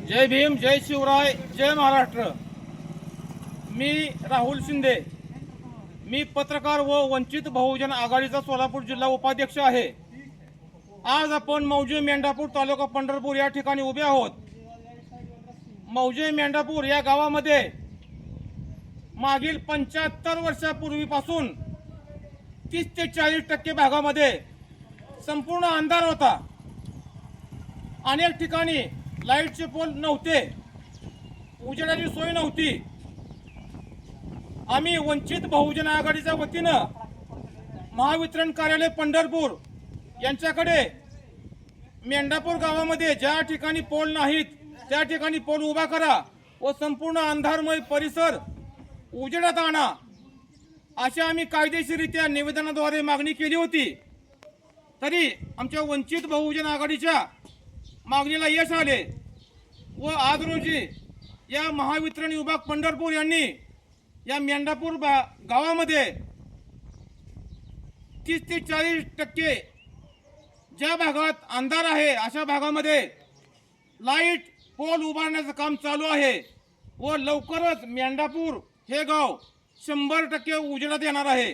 जय भीम, जय शिवराय, जय महाराष्ट्र। मी राहुल शिंदे, मी पत्रकार व वंचित बहुजन आघाडीचा सोलापूर जिल्हा उपाध्यक्ष आहे। आज आपण मौजे मेंढापूर तालुका पंढरपूर या ठिकाणी उभे आहोत। मौजे मेंढापूर या गावामध्ये मागील 75 वर्षापूर्वीपासून 30 ते 40% भागामध्ये संपूर्ण अंधार होता। अनेक ठिकाणी लाईटचे पोल नव्हते, उजेडाची सोय नव्हती। आम्ही वंचित बहुजन आघाडीच्या वतीनं महावितरण कार्यालय पंढरपूर यांच्याकडे मेंढापूर गावामध्ये ज्या ठिकाणी पोल नाहीत त्या ठिकाणी पोल उभा करा व संपूर्ण अंधारमय परिसर उजेडात आणा, अशी आम्ही कायदेशीररित्या निवेदनाद्वारे मागणी केली होती। तरी आमच्या वंचित बहुजन आघाडीच्या मागणीला यश आले व आज रोजी या महावितरण विभाग पंढरपूर यांनी या मेंढापूर गावामध्ये 30 ते 40% ज्या भागात अंधार आहे अशा भागामध्ये लाईट पोल उभारण्याचं काम चालू आहे व लवकरच मेंढापूर हे गाव 100% उजेडात येणार आहे।